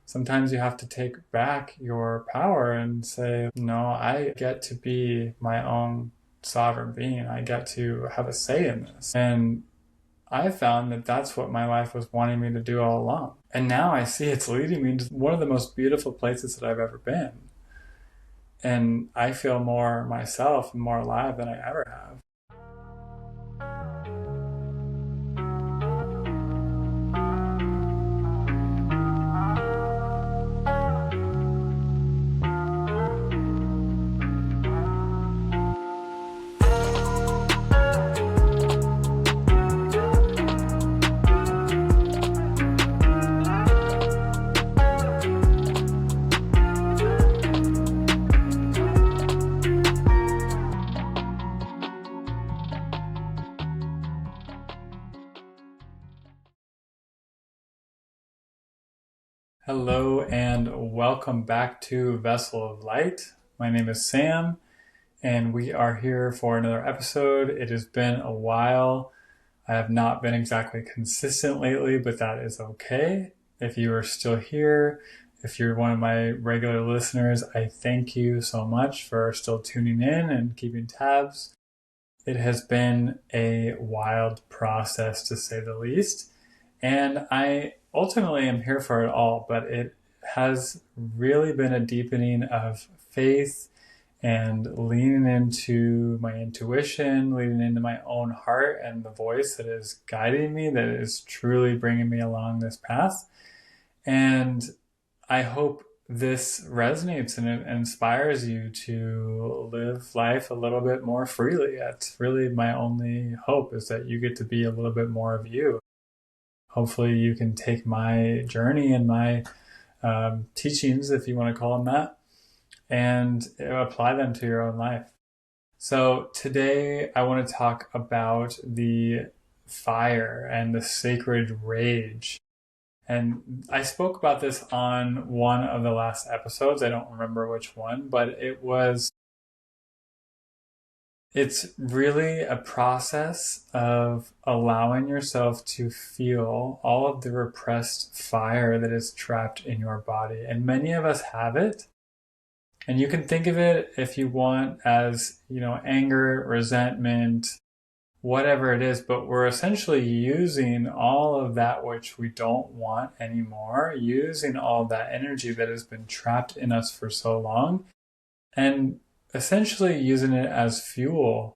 Sometimes you have to take back your power and say, no, I get to be my own sovereign being. I get to have a say in this. And I found that that's what my life was wanting me to do all along. And now I see it's leading me to one of the most beautiful places that I've ever been. And I feel more myself and more alive than I ever have. Hello and welcome back to Vessel of Light. My name is Sam and we are here for another episode. It has been a while. I have not been exactly consistent lately, but that is okay. If you are still here, if you're one of my regular listeners, I thank you so much for still tuning in and keeping tabs. It has been a wild process to say the least, and I ultimately am here for it all, but it has really been a deepening of faith and leaning into my intuition, leaning into my own heart and the voice that is guiding me, that is truly bringing me along this path. And I hope this resonates and it inspires you to live life a little bit more freely. That's really my only hope, is that you get to be a little bit more of you. Hopefully you can take my journey and my teachings, if you want to call them that, and apply them to your own life. So today I want to talk about the fire and the sacred rage. And I spoke about this on one of the last episodes. I don't remember which one, but it's really a process of allowing yourself to feel all of the repressed fire that is trapped in your body. And many of us have it. And you can think of it, if you want, as, anger, resentment, whatever it is, but we're essentially using all of that which we don't want anymore, using all that energy that has been trapped in us for so long, and essentially using it as fuel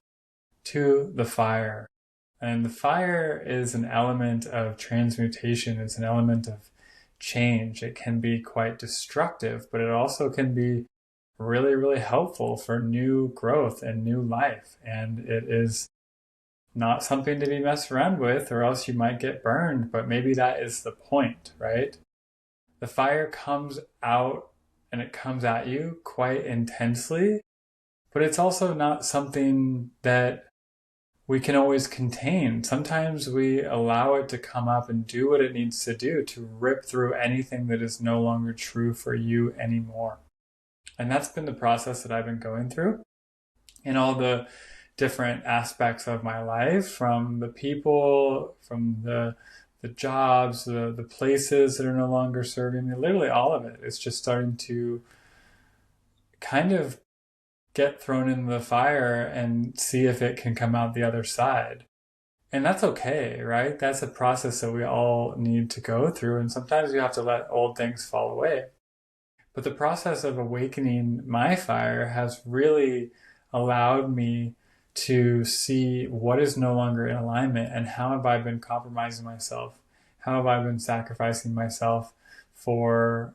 to the fire. And the fire is an element of transmutation. It's an element of change. It can be quite destructive, but it also can be really, really helpful for new growth and new life. And it is not something to be messed around with, or else you might get burned, but maybe that is the point, right? The fire comes out and it comes at you quite intensely, but it's also not something that we can always contain. Sometimes we allow it to come up and do what it needs to do to rip through anything that is no longer true for you anymore. And that's been the process that I've been going through in all the different aspects of my life, from the people, from the jobs, the places that are no longer serving me, literally all of it. It's just starting to kind of get thrown in the fire and see if it can come out the other side. And that's okay, right? That's a process that we all need to go through. And sometimes you have to let old things fall away. But the process of awakening my fire has really allowed me to see what is no longer in alignment, and how have I been compromising myself? How have I been sacrificing myself for,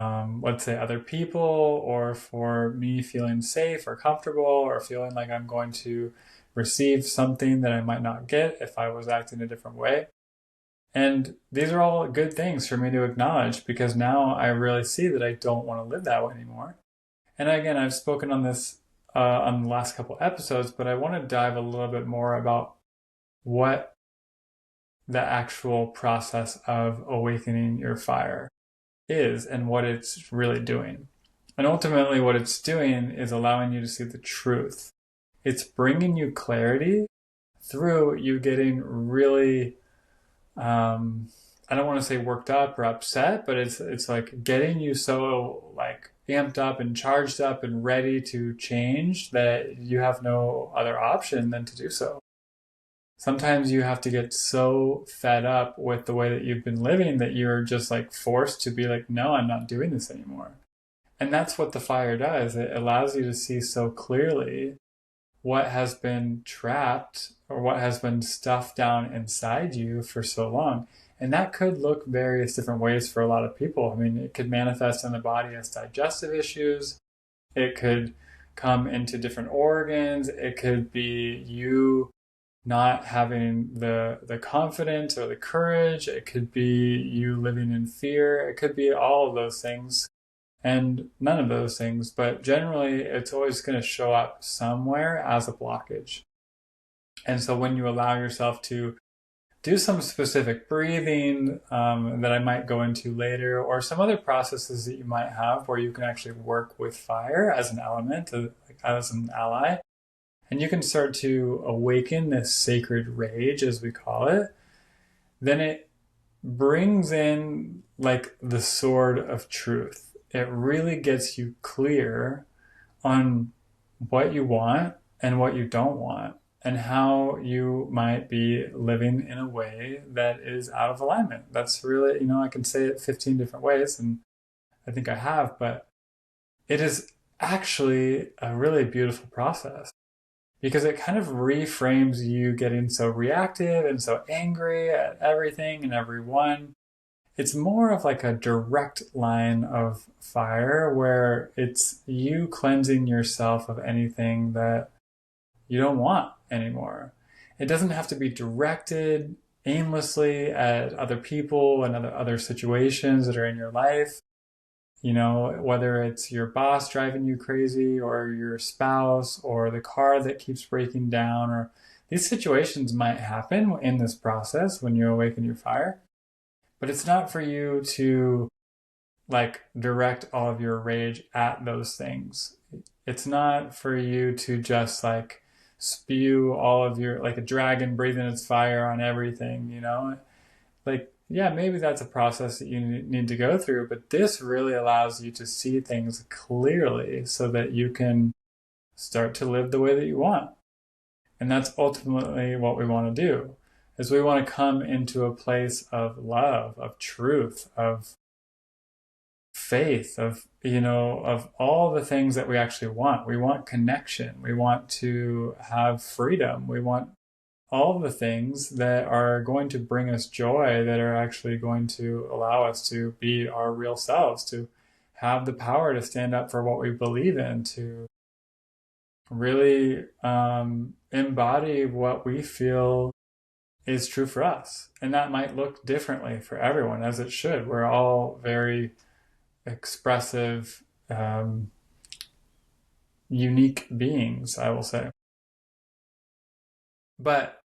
let's say, other people, or for me feeling safe or comfortable, or feeling like I'm going to receive something that I might not get if I was acting a different way. And these are all good things for me to acknowledge, because now I really see that I don't want to live that way anymore. And again, I've spoken on this on the last couple episodes, but I want to dive a little bit more about what the actual process of awakening your fire is and what it's really doing. And ultimately what it's doing is allowing you to see the truth. It's bringing you clarity through you getting really I don't want to say worked up or upset, but it's like getting you so like amped up and charged up and ready to change that you have no other option than to do so. Sometimes you have to get so fed up with the way that you've been living that you're just like forced to be like, no, I'm not doing this anymore. And that's what the fire does. It allows you to see so clearly what has been trapped or what has been stuffed down inside you for so long. And that could look various different ways for a lot of people. I mean, it could manifest in the body as digestive issues. It could come into different organs. It could be you not having the confidence or the courage. It could be you living in fear. It could be all of those things and none of those things, but generally it's always going to show up somewhere as a blockage. And so when you allow yourself to do some specific breathing that I might go into later, or some other processes that you might have where you can actually work with fire as an element, as an ally, and you can start to awaken this sacred rage, as we call it, then it brings in like the sword of truth. It really gets you clear on what you want and what you don't want, and how you might be living in a way that is out of alignment. That's really, I can say it 15 different ways, and I think I have, but it is actually a really beautiful process because it kind of reframes you getting so reactive and so angry at everything and everyone. It's more of like a direct line of fire where it's you cleansing yourself of anything that you don't want anymore. It doesn't have to be directed aimlessly at other people and other situations that are in your life. Whether it's your boss driving you crazy or your spouse or the car that keeps breaking down, or these situations might happen in this process when you awaken your fire. But it's not for you to like direct all of your rage at those things. It's not for you to just like spew all of your, like a dragon breathing its fire on everything, Like, yeah, maybe that's a process that you need to go through, but this really allows you to see things clearly so that you can start to live the way that you want. And that's ultimately what we want to do. Is we want to come into a place of love, of truth, of faith, of all the things that we actually want. We want connection. We want to have freedom. We want all the things that are going to bring us joy, that are actually going to allow us to be our real selves, to have the power to stand up for what we believe in, to really embody what we feel is true for us. And that might look differently for everyone, as it should. We're all very expressive, unique beings, I will say. But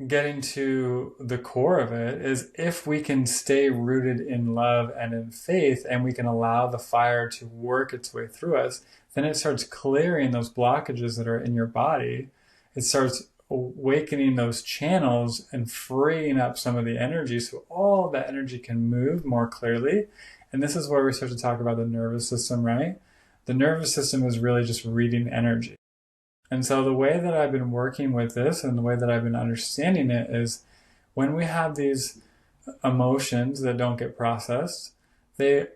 getting to the core of it is if we can stay rooted in love and in faith, and we can allow the fire to work its way through us, then it starts clearing those blockages that are in your body. It starts awakening those channels and freeing up some of the energy so all that energy can move more clearly. And this is where we start to talk about the nervous system, right? The nervous system is really just reading energy. And so the way that I've been working with this and the way that I've been understanding it is when we have these emotions that don't get processed, they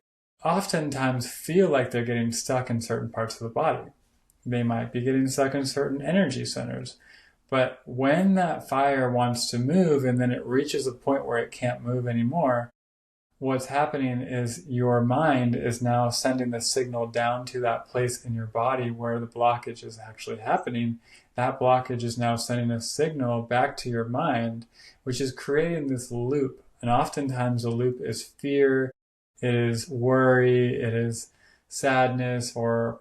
oftentimes feel like they're getting stuck in certain parts of the body. They might be getting stuck in certain energy centers. But when that fire wants to move and then it reaches a point where it can't move anymore, what's happening is your mind is now sending the signal down to that place in your body where the blockage is actually happening. That blockage is now sending a signal back to your mind, which is creating this loop. And oftentimes the loop is fear, it is worry, it is sadness, or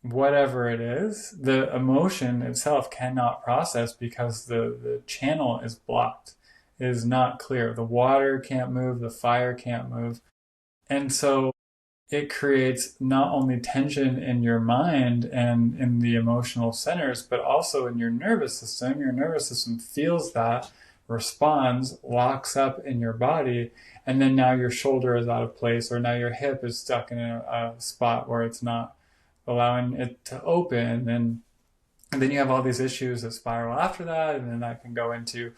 whatever it is. The emotion itself cannot process because the channel is blocked. It is not clear. The water can't move, the fire can't move. And so it creates not only tension in your mind and in the emotional centers, but also in your nervous system. Your nervous system feels that responds, locks up in your body, and then now your shoulder is out of place, or now your hip is stuck in a spot where it's not allowing it to open, and then you have all these issues that spiral after that, and then that can go into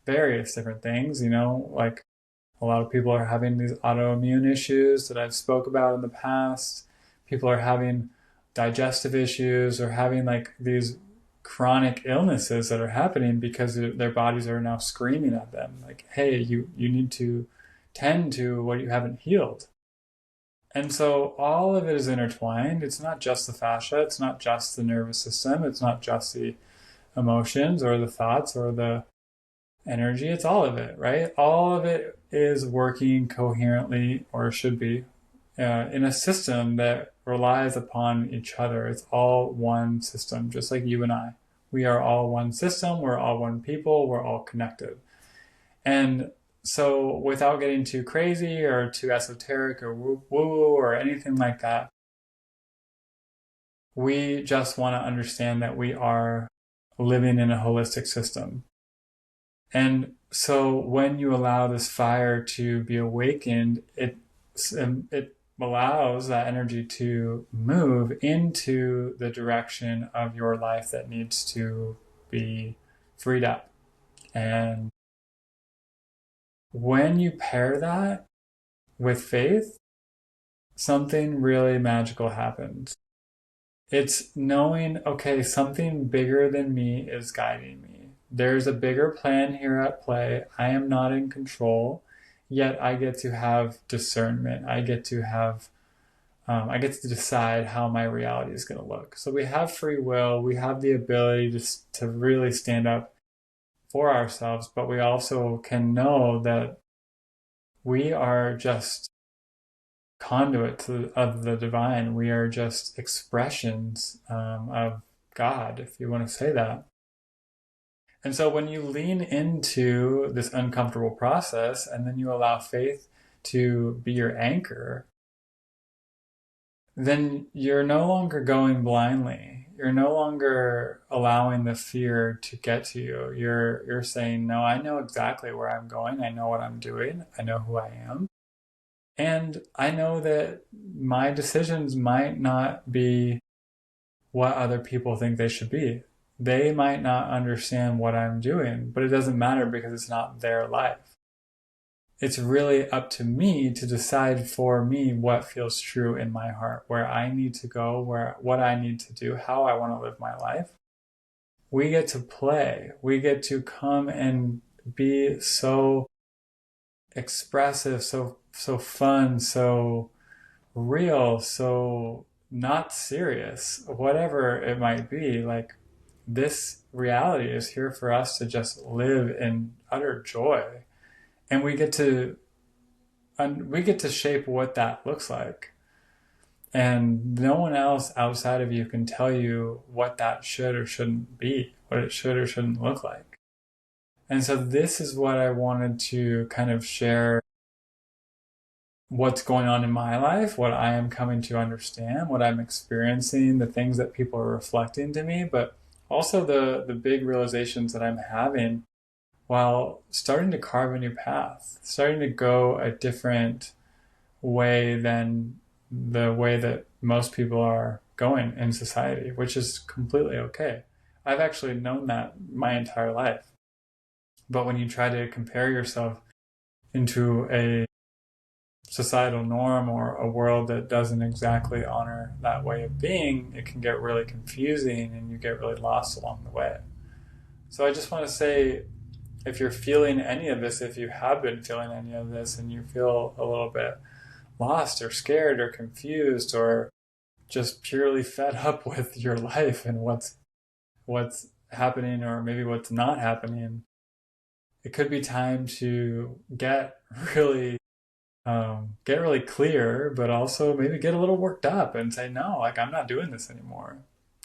various different things, like a lot of people are having these autoimmune issues that I've spoke about in the past. People are having digestive issues or having like these chronic illnesses that are happening because their bodies are now screaming at them like, hey, you need to tend to what you haven't healed. And so all of it is intertwined. It's not just the fascia, it's not just the nervous system, it's not just the emotions or the thoughts or the energy, it's all of it, right? All of it is working coherently, or should be, in a system that relies upon each other. It's all one system, just like you and I. We are all one system, we're all one people, we're all connected. And so without getting too crazy or too esoteric or woo-woo or anything like that, we just want to understand that we are living in a holistic system. And so when you allow this fire to be awakened, it allows that energy to move into the direction of your life that needs to be freed up. And when you pair that with faith, something really magical happens. It's knowing, okay, something bigger than me is guiding me. There's a bigger plan here at play. I am not in control, yet I get to have discernment. I get to decide how my reality is going to look. So we have free will. We have the ability to really stand up for ourselves, but we also can know that we are just conduits of the divine. We are just expressions of God, if you want to say that. And so when you lean into this uncomfortable process and then you allow faith to be your anchor, then you're no longer going blindly. You're no longer allowing the fear to get to you. You're saying, no, I know exactly where I'm going. I know what I'm doing. I know who I am. And I know that my decisions might not be what other people think they should be. They might not understand what I'm doing, but it doesn't matter because it's not their life. It's really up to me to decide for me what feels true in my heart, where I need to go, what I need to do, how I want to live my life. We get to play. We get to come and be so expressive, so fun, so real, so not serious, whatever it might be. Like, this reality is here for us to just live in utter joy, and we get to shape what that looks like, and no one else outside of you can tell you what that should or shouldn't be, what it should or shouldn't look like. And so this is what I wanted to kind of share, what's going on in my life, what I am coming to understand, what I'm experiencing, the things that people are reflecting to me, but also the big realizations that I'm having while starting to carve a new path, starting to go a different way than the way that most people are going in society, which is completely okay. I've actually known that my entire life. But when you try to compare yourself into a societal norm or a world that doesn't exactly honor that way of being, it can get really confusing and you get really lost along the way. So I just want to say, if you're feeling any of this, if you have been feeling any of this and you feel a little bit lost or scared or confused or just purely fed up with your life and what's happening or maybe what's not happening, it could be time to get really clear, but also maybe get a little worked up and say, no, like, I'm not doing this anymore.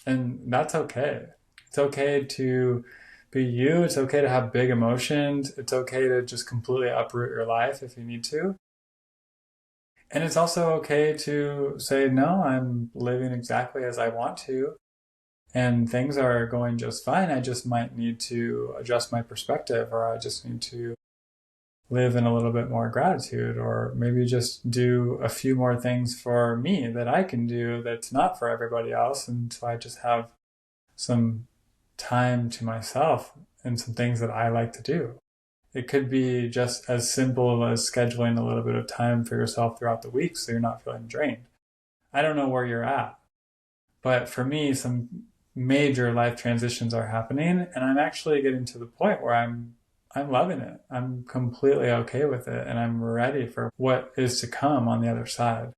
And that's okay. It's okay to be you. It's okay to have big emotions. It's okay to just completely uproot your life if you need to. And it's also okay to say, no, I'm living exactly as I want to. and things are going just fine. I just might need to adjust my perspective, or I just need to live in a little bit more gratitude, or maybe just do a few more things for me that I can do that's not for everybody else. And so I just have some time to myself and some things that I like to do. It could be just as simple as scheduling a little bit of time for yourself throughout the week so you're not feeling drained. I don't know where you're at, but for me, some major life transitions are happening, and I'm actually getting to the point where I'm loving it. I'm completely okay with it, and I'm ready for what is to come on the other side.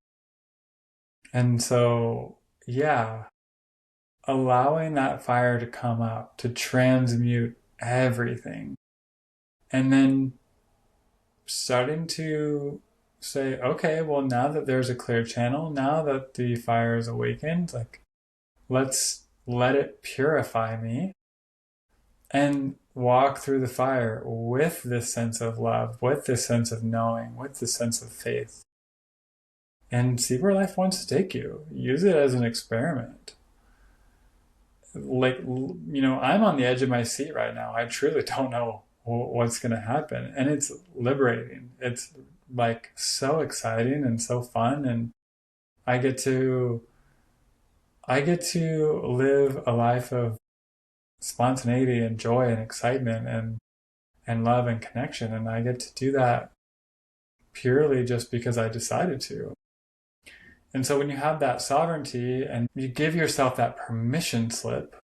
And so, yeah, allowing that fire to come up, to transmute everything, and then starting to say, okay, well, now that there's a clear channel, now that the fire is awakened, like, let's let it purify me and walk through the fire with this sense of love, with this sense of knowing, with this sense of faith, and see where life wants to take you. Use it as an experiment. Like, I'm on the edge of my seat right now. I truly don't know what's going to happen. And it's liberating. It's like so exciting and so fun. And I get to live a life of spontaneity and joy and excitement and love and connection. And I get to do that purely just because I decided to. And so when you have that sovereignty and you give yourself that permission slip,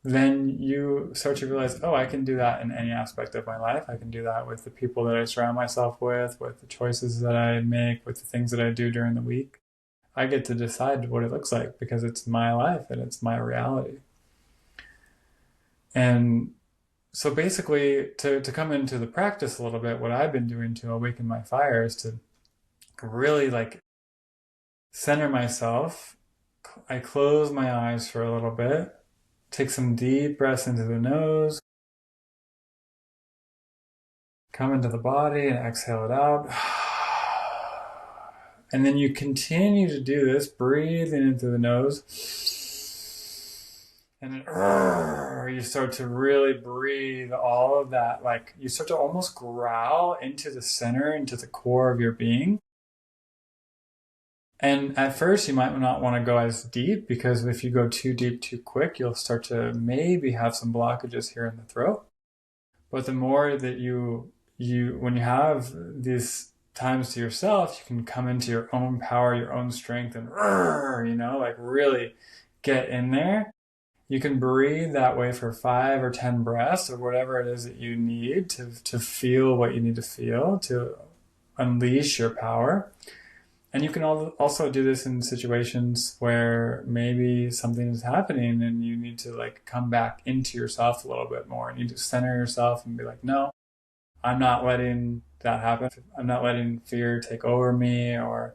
then you start to realize, oh, I can do that in any aspect of my life. I can do that with the people that I surround myself with the choices that I make, with the things that I do during the week. I get to decide what it looks like because it's my life and it's my reality. And so basically, to come into the practice a little bit, what I've been doing to awaken my fire is to really center myself. I close my eyes for a little bit, take some deep breaths into the nose, come into the body and exhale it out. And then you continue to do this, breathing into the nose. And then you start to really breathe all of that. You start to almost growl into the center, into the core of your being. And at first, you might not want to go as deep, because if you go too deep too quick, you'll start to maybe have some blockages here in the throat. But the more that when you have these times to yourself, you can come into your own power, your own strength, and really get in there. You can breathe that way for 5 or 10 breaths, or whatever it is that you need to feel what you need to feel, to unleash your power. And you can also do this in situations where maybe something is happening and you need to come back into yourself a little bit more. You need to center yourself and be like, no, I'm not letting that happen. I'm not letting fear take over me, or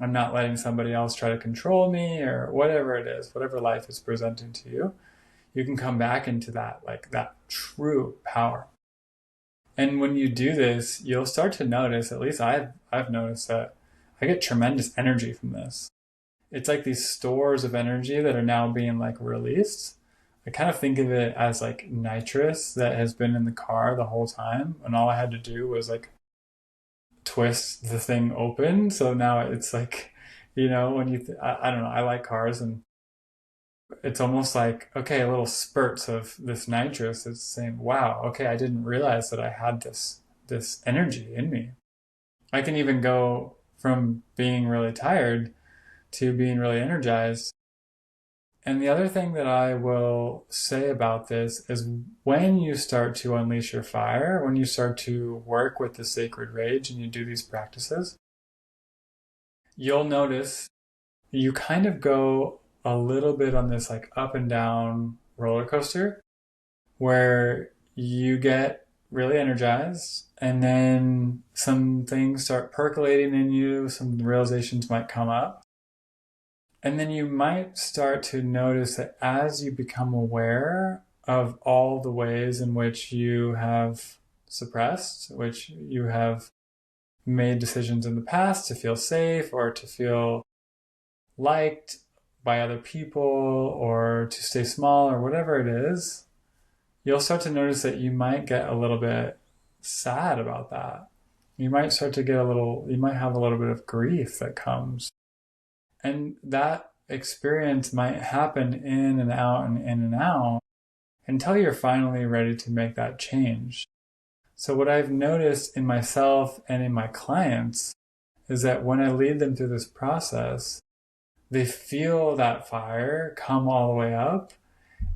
I'm not letting somebody else try to control me, or whatever it is, whatever life is presenting to you. You can come back into that, that true power. And when you do this, you'll start to notice, at least I've noticed, that I get tremendous energy from this. It's like these stores of energy that are now being released. I kind of think of it as nitrous that has been in the car the whole time, and all I had to do was twist the thing open. So now it's when you I don't know, I like cars, and it's almost okay, little spurts of this nitrous. It's saying, wow, okay, I didn't realize that I had this energy in me. I can even go from being really tired to being really energized. And the other thing that I will say about this is, when you start to unleash your fire, when you start to work with the sacred rage and you do these practices, you'll notice you kind of go a little bit on this up and down roller coaster, where you get really energized, and then some things start percolating in you, some realizations might come up. And then you might start to notice that as you become aware of all the ways in which you have suppressed, which you have made decisions in the past to feel safe or to feel liked, by other people or to stay small or whatever it is, you'll start to notice that you might get a little bit sad about that. You might start to get you might have a little bit of grief that comes. And that experience might happen in and out and in and out until you're finally ready to make that change. So what I've noticed in myself and in my clients is that when I lead them through this process, they feel that fire come all the way up.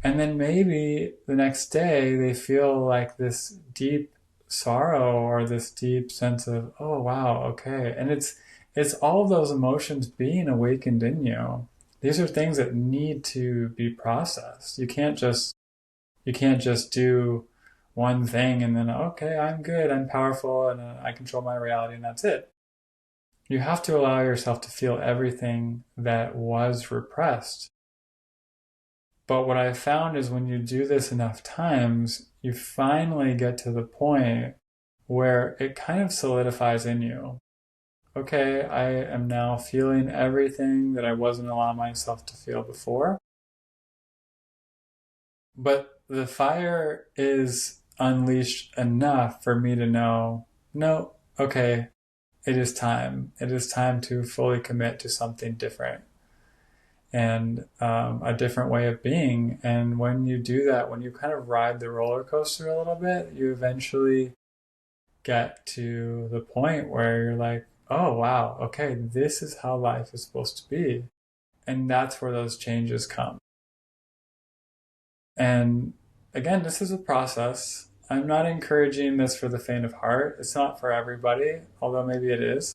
And then maybe the next day they feel like this deep sorrow or this deep sense of, oh, wow, okay. And it's all of those emotions being awakened in you. These are things that need to be processed. You can't just do one thing and then, okay, I'm good, I'm powerful, and I control my reality, and that's it. You have to allow yourself to feel everything that was repressed. But what I've found is when you do this enough times, you finally get to the point where it kind of solidifies in you. Okay, I am now feeling everything that I wasn't allowing myself to feel before. But the fire is unleashed enough for me to know, no, okay, it is time. It is time to fully commit to something different and a different way of being. And when you do that, when you kind of ride the roller coaster a little bit, you eventually get to the point where you're like, oh, wow, okay, this is how life is supposed to be. And that's where those changes come. And again, this is a process. I'm not encouraging this for the faint of heart. It's not for everybody, although maybe it is.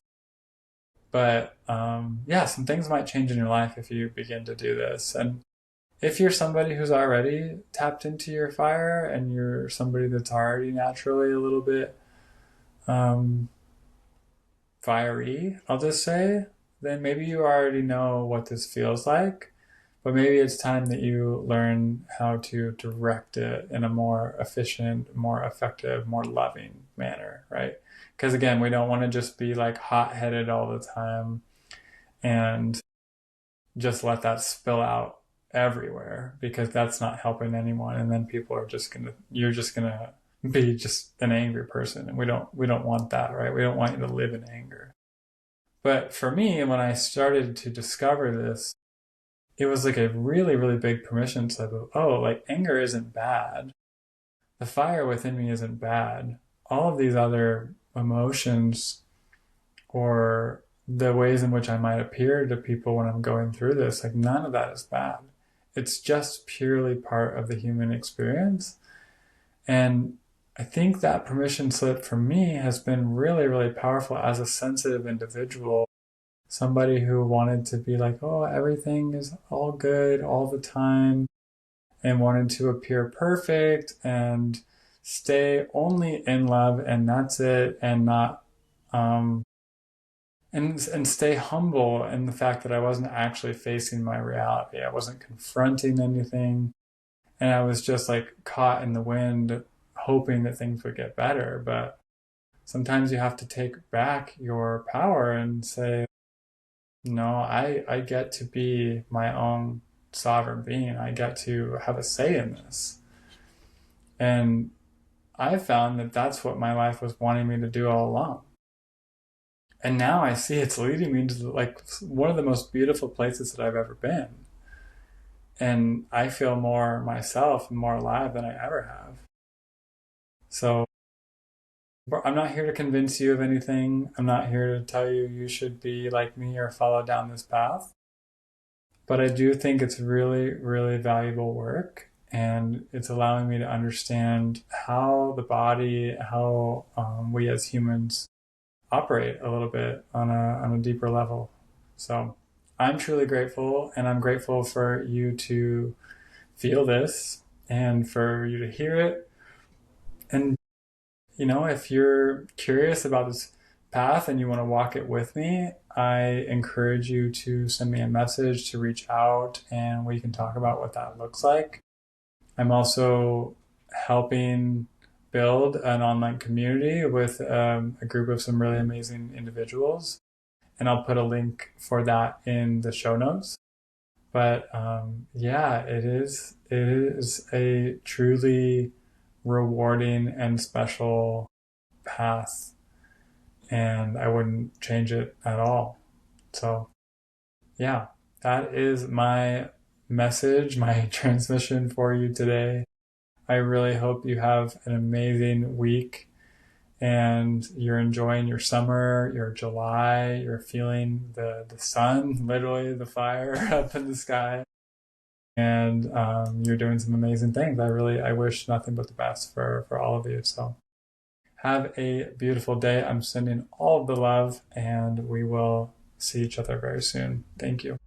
But yeah, some things might change in your life if you begin to do this. And if you're somebody who's already tapped into your fire and you're somebody that's already naturally a little bit fiery, I'll just say, then maybe you already know what this feels like. But maybe it's time that you learn how to direct it in a more efficient, more effective, more loving manner, right? Because again, we don't want to just be like hot-headed all the time and just let that spill out everywhere, because that's not helping anyone. And then people are you're just gonna be just an angry person, and we don't want that, right? We don't want you to live in anger. But for me, when I started to discover this, it was like a really, really big permission slip of, oh, like anger isn't bad. The fire within me isn't bad. All of these other emotions or the ways in which I might appear to people when I'm going through this, like none of that is bad. It's just purely part of the human experience. And I think that permission slip for me has been really, really powerful as a sensitive individual. Somebody who wanted to be like, oh, everything is all good all the time, and wanted to appear perfect and stay only in love, and that's it, and not and stay humble in the fact that I wasn't actually facing my reality. I wasn't confronting anything, and I was just like caught in the wind, hoping that things would get better. But sometimes you have to take back your power and say, no, I get to be my own sovereign being. I get to have a say in this. And I found that that's what my life was wanting me to do all along. And now I see it's leading me to like one of the most beautiful places that I've ever been. And I feel more myself and more alive than I ever have. So I'm not here to convince you of anything. I'm not here to tell you you should be like me or follow down this path. But I do think it's really, really valuable work. And it's allowing me to understand how the body, how we as humans operate a little bit on a deeper level. So I'm truly grateful, and I'm grateful for you to feel this and for you to hear it. And if you're curious about this path and you want to walk it with me, I encourage you to send me a message, to reach out, and we can talk about what that looks like. I'm also helping build an online community with a group of some really amazing individuals, and I'll put a link for that in the show notes. But yeah, it is a truly rewarding and special path, and I wouldn't change it at all. So yeah, that is my message, my transmission for you today. I really hope you have an amazing week and you're enjoying your summer, your July, you're feeling the sun, literally the fire up in the sky, and you're doing some amazing things. I wish nothing but the best for all of you. So have a beautiful day. I'm sending all of the love, and we will see each other very soon. Thank you.